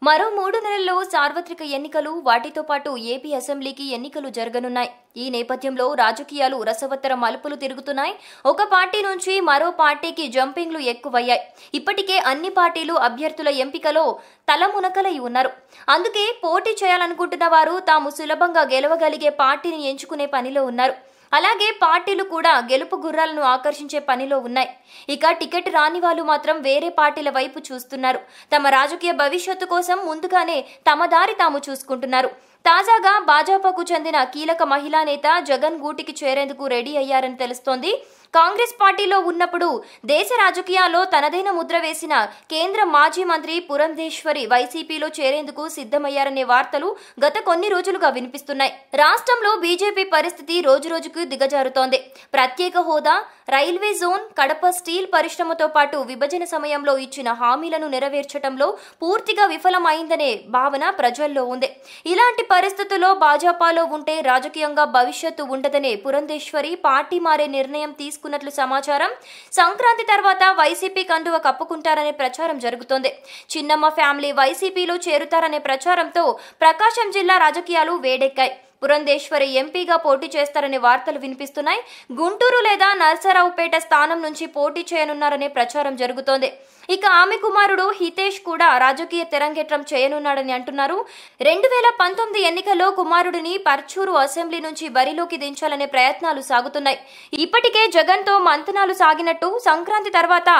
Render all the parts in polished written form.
మరో 3 నెలల్లో సార్వత్రిక ఎన్నికలు, వాటితో పాటు ఏపీ అసెంబ్లీకి ఎన్నికలు జరగనున్నాయి. ఈ నేపథ్యంలో రాజకీయాలు రసవత్తర మలుపులు తిరుగుతున్నాయి. ఒక పార్టీ నుంచి మరో పార్టీకి జంపింగ్లు ఎక్కువయ్యాయి. ఇప్పటికే అన్ని పార్టీలు అభ్యర్థుల ఎంపికలో తలమునకలై ఉన్నారు. అందుకే పోటీ చేయాలనుకుంటున్న వారు తాము సులభంగా గెలవగలిగే పార్టీని ఎంచుకునే పనిలో ఉన్నారు. అలాగే పార్టీలు కూడా గెలుపు గుర్రాలను ఆకర్షించే పనిలో ఉన్నాయి. ఇక టికెట్ రాని వాళ్ళు మాత్రం వేరే పార్టీల వైపు చూస్తున్నారు. తమ రాజకీయ భవిష్యత్తు కోసం ముందుగానే తమ దారి తాము చూసుకుంటున్నారు. తాజాగా భాజపాకు చెందిన కీలక మహిళా నేత జగన్ గూటికి చేరేందుకు రెడీ అయ్యారని తెలుస్తోంది. కాంగ్రెస్ పార్టీలో ఉన్నప్పుడు దేశ రాజకీయాల్లో తనదైన ముద్ర వేసిన కేంద్ర మాజీ మంత్రి పురంధేశ్వరి వైసీపీలో చేరేందుకు సిద్ధమయ్యారనే వార్తలు గత కొన్ని రోజులుగా వినిపిస్తున్నాయి. రాష్ట్రంలో బీజేపీ పరిస్థితి రోజురోజుకు దిగజారుతోంది. ప్రత్యేక హోదా, రైల్వే జోన్, కడప స్టీల్ పరిశ్రమతో పాటు విభజన సమయంలో ఇచ్చిన హామీలను నెరవేర్చడంలో పూర్తిగా విఫలమైందనే భావన ప్రజల్లో ఉంది. ఇలాంటి పరిస్థితుల్లో భాజపాలో ఉంటే రాజకీయంగా భవిష్యత్తు ఉండదనే పురంధేశ్వరి పార్టీ మారే నిర్ణయం తీసుకున్నట్లు సమాచారం. సంక్రాంతి తర్వాత వైసీపీ కండువ కప్పుకుంటారనే ప్రచారం జరుగుతోంది. చిన్నమ్మ ఫ్యామిలీ వైసీపీలో చేరుతారనే ప్రచారంతో ప్రకాశం జిల్లా రాజకీయాలు వేడెక్కాయి. పురంధేశ్వరి ఎంపీగా పోటీ చేస్తారనే వార్తలు వినిపిస్తున్నాయి. గుంటూరు లేదా నర్సరావుపేట స్థానం నుంచి పోటీ చేయనున్నారనే ప్రచారం జరుగుతోంది. ఇక ఆమె కుమారుడు హితేష్ కూడా రాజకీయ తెరంగేట్రం చేయనున్నాడని అంటున్నారు. 2019 ఎన్నికల్లో కుమారుడిని పర్చూరు అసెంబ్లీ నుంచి బరిలోకి దించాలనే ప్రయత్నాలు సాగుతున్నాయి. ఇప్పటికే జగన్ తో మంతనాలు సాగినట్టు, సంక్రాంతి తర్వాత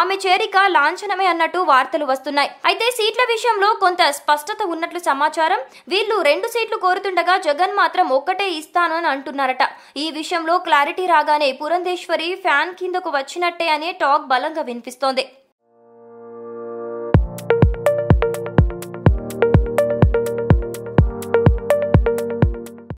ఆమె చేరిక లాంఛనమే అన్నట్టు వార్తలు వస్తున్నాయి. అయితే సీట్ల విషయంలో కొంత స్పష్టత ఉన్నట్లు సమాచారం. వీళ్ళు 2 సీట్లు కోరుతుండగా జగన్ మాత్రం ఒక్కటే ఇస్తాను అని అంటున్నారట. ఈ విషయంలో క్లారిటీ రాగానే పురంధేశ్వరి ఫ్యాన్ కిందకు వచ్చినట్టే అనే టాక్ బలంగా వినిపిస్తోంది.